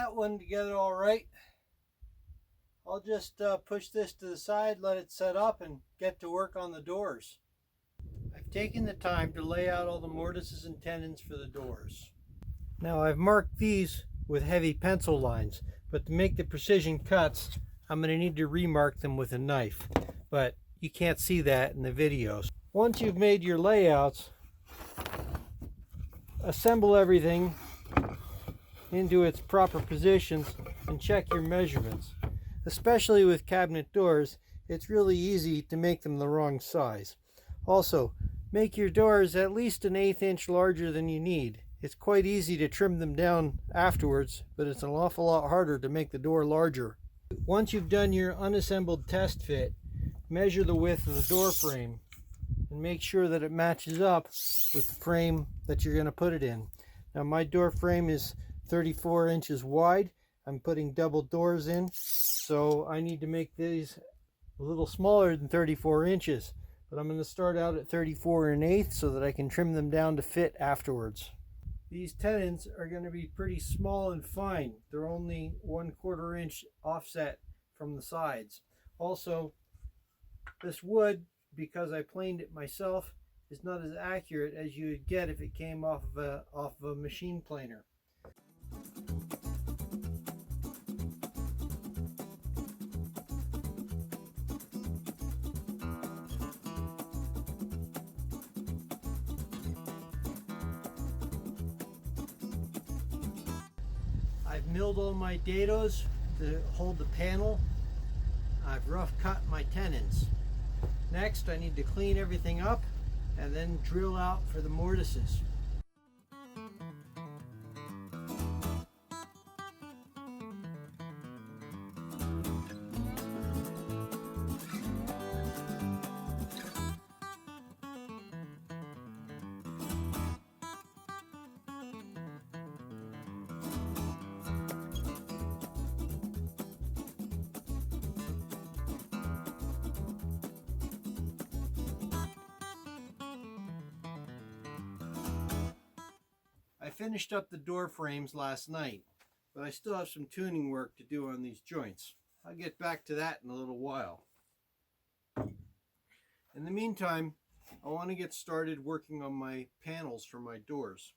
that one together all right. I'll just push this to the side, let it set up, and get to work on the doors. I've taken the time to lay out all the mortises and tenons for the doors. Now I've marked these with heavy pencil lines, but to make the precision cuts, I'm going to need to remark them with a knife, but you can't see that in the videos. Once you've made your layouts, assemble everything into its proper positions and check your measurements. Especially with cabinet doors, it's really easy to make them the wrong size. Also, make your doors at least an 1/8 inch larger than you need. It's quite easy to trim them down afterwards, but it's an awful lot harder to make the door larger. Once you've done your unassembled test fit, measure the width of the door frame and make sure that it matches up with the frame that you're going to put it in. Now my door frame is 34 inches wide. I'm putting double doors in, so I need to make these a little smaller than 34 inches. But I'm going to start out at 34 1/8 so that I can trim them down to fit afterwards. These tenons are going to be pretty small and fine. They're only 1/4 inch offset from the sides. Also, this wood, because I planed it myself, is not as accurate as you would get if it came off of a machine planer. I've milled all my dados to hold the panel. I've rough cut my tenons. Next, I need to clean everything up and then drill out for the mortises. I finished up the door frames last night, but I still have some tuning work to do on these joints. I'll get back to that in a little while. In the meantime, I want to get started working on my panels for my doors.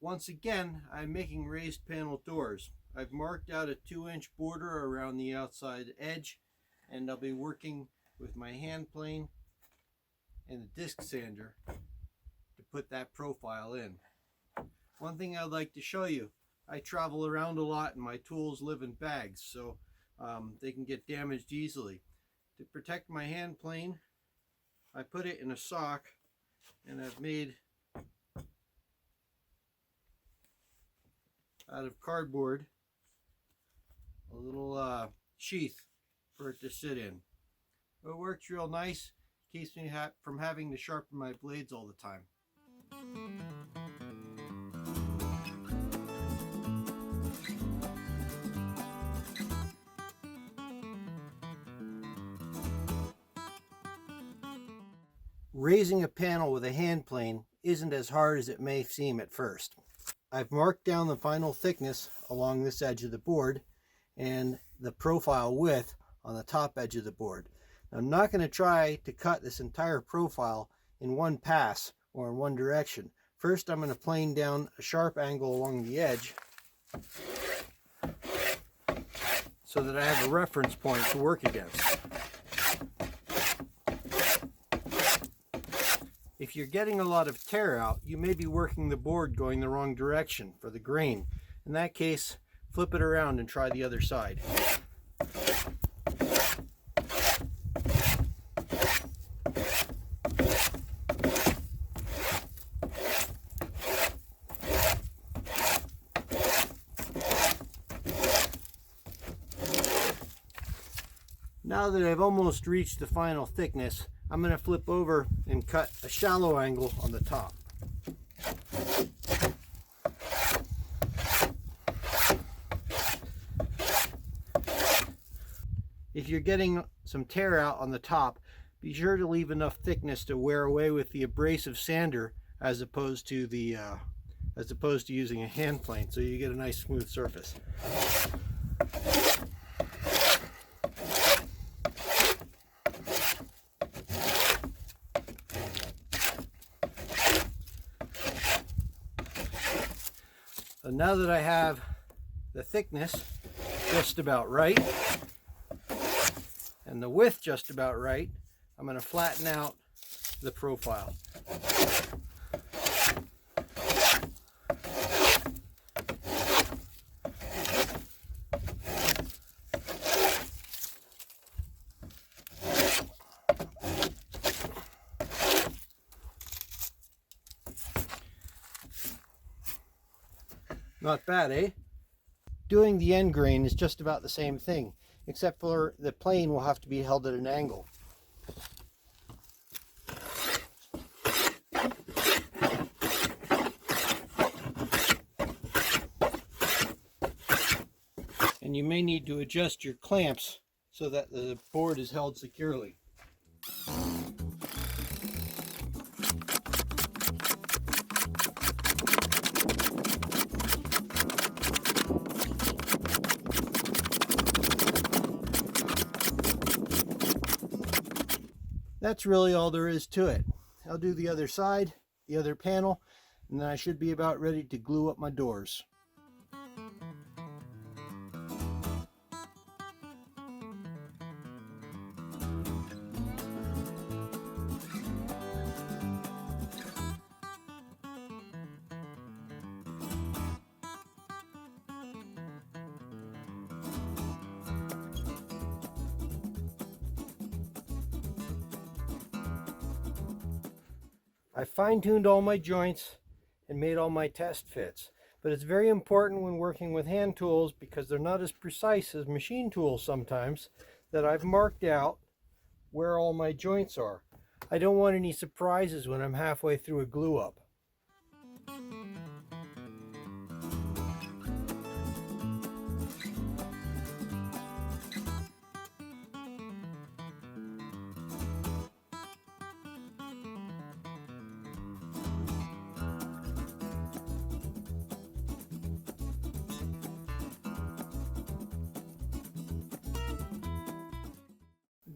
Once again, I'm making raised panel doors. I've marked out a 2-inch border around the outside edge, and I'll be working with my hand plane and the disc sander to put that profile in. One thing I'd like to show you, I travel around a lot and my tools live in bags, so they can get damaged easily. To protect my hand plane, I put it in a sock, and I've made out of cardboard a little sheath for it to sit in. It works real nice, keeps me from having to sharpen my blades all the time. Raising a panel with a hand plane isn't as hard as it may seem at first. I've marked down the final thickness along this edge of the board and the profile width on the top edge of the board. Now, I'm not going to try to cut this entire profile in one pass or in one direction. First, I'm going to plane down a sharp angle along the edge so that I have a reference point to work against. If you're getting a lot of tear out, you may be working the board going the wrong direction for the grain. In that case, flip it around and try the other side. Now that I've almost reached the final thickness, I'm going to flip over and cut a shallow angle on the top. If you're getting some tear out on the top, be sure to leave enough thickness to wear away with the abrasive sander as opposed to the as opposed to using a hand plane, so you get a nice smooth surface. So now that I have the thickness just about right and the width just about right, I'm going to flatten out the profile. Not bad, eh? Doing the end grain is just about the same thing, except for the plane will have to be held at an angle. And you may need to adjust your clamps so that the board is held securely. That's really all there is to it. I'll do the other side, the other panel, and then I should be about ready to glue up my doors. I fine-tuned all my joints and made all my test fits, but it's very important when working with hand tools, because they're not as precise as machine tools sometimes, that I've marked out where all my joints are. I don't want any surprises when I'm halfway through a glue up.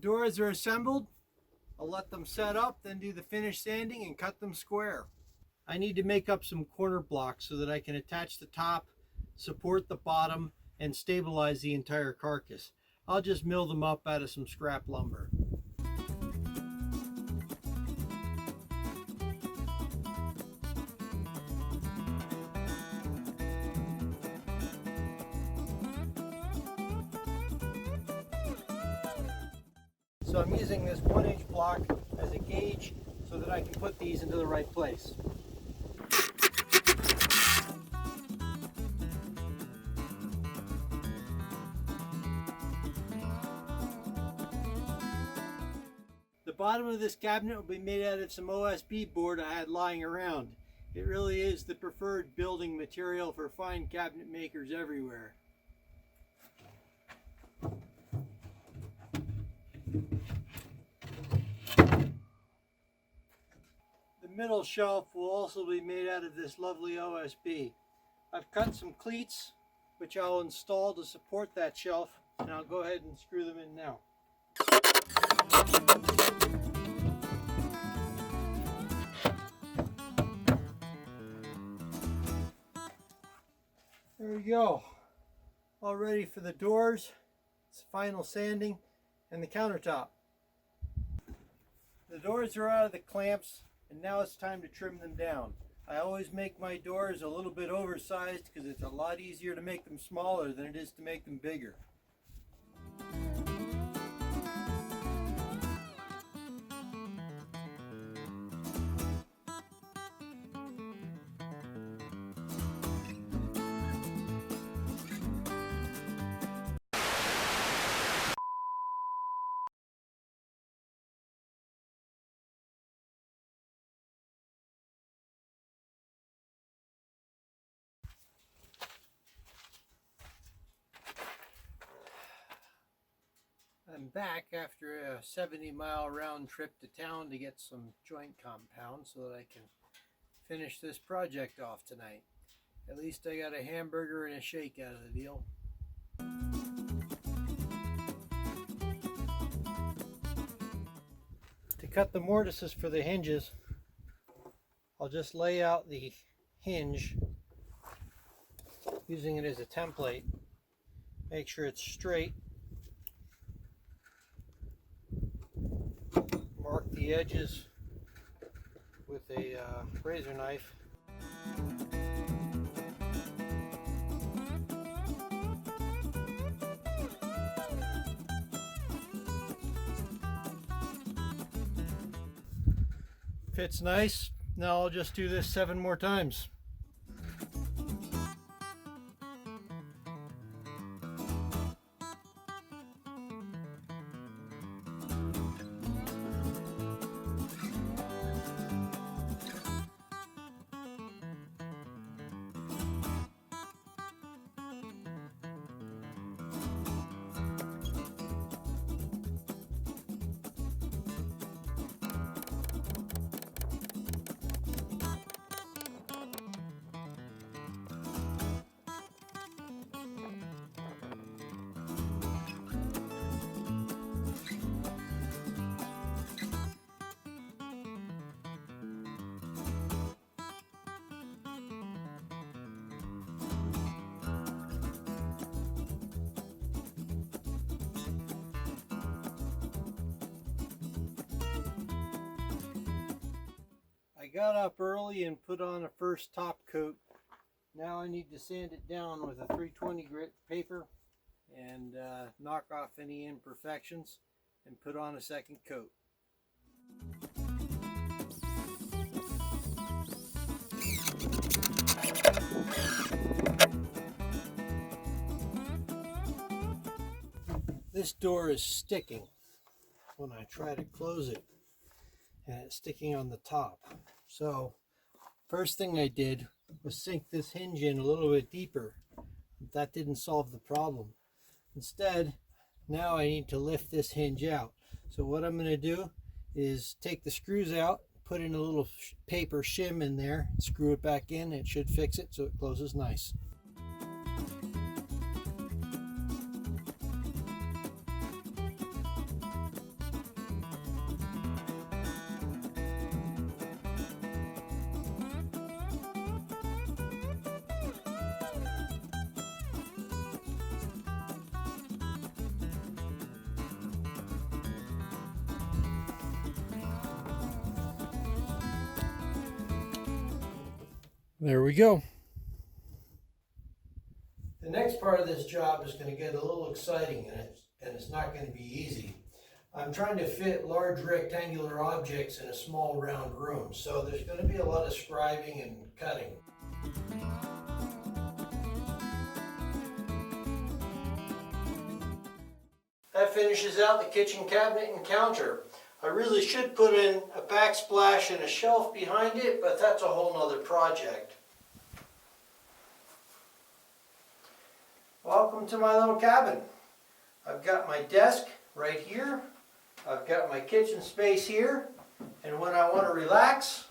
Doors are assembled. I'll let them set up, then do the finish sanding and cut them square. I need to make up some corner blocks so that I can attach the top, support the bottom, and stabilize the entire carcass. I'll just mill them up out of some scrap lumber. So I'm using this 1-inch block as a gauge so that I can put these into the right place. The bottom of this cabinet will be made out of some OSB board I had lying around. It really is the preferred building material for fine cabinet makers everywhere. The middle shelf will also be made out of this lovely OSB. I've cut some cleats which I'll install to support that shelf, and I'll go ahead and screw them in now. There we go. All ready for the doors, final sanding, and the countertop. The doors are out of the clamps, and now it's time to trim them down. I always make my doors a little bit oversized because it's a lot easier to make them smaller than it is to make them bigger. I'm back after a 70-mile round trip to town to get some joint compound so that I can finish this project off tonight. At least I got a hamburger and a shake out of the deal. To cut the mortises for the hinges, I'll just lay out the hinge using it as a template. Make sure it's straight. Mark the edges with a razor knife. Fits nice. Now I'll just do this 7 more times. I got up early and put on a first top coat. Now I need to sand it down with a 320 grit paper and knock off any imperfections and put on a second coat. This door is sticking when I try to close it, and it's sticking on the top. So first thing I did was sink this hinge in a little bit deeper. That didn't solve the problem. Instead, now I need to lift this hinge out. So what I'm going to do is take the screws out, put in a little paper shim in there, screw it back in. It should fix it so it closes nice. There we go. The next part of this job is going to get a little exciting, and it's not going to be easy. I'm trying to fit large rectangular objects in a small round room, so there's going to be a lot of scribing and cutting. That finishes out the kitchen cabinet and counter. I really should put in a backsplash and a shelf behind it, but that's a whole nother project. Welcome to my little cabin. I've got my desk right here. I've got my kitchen space here. And when I want to relax,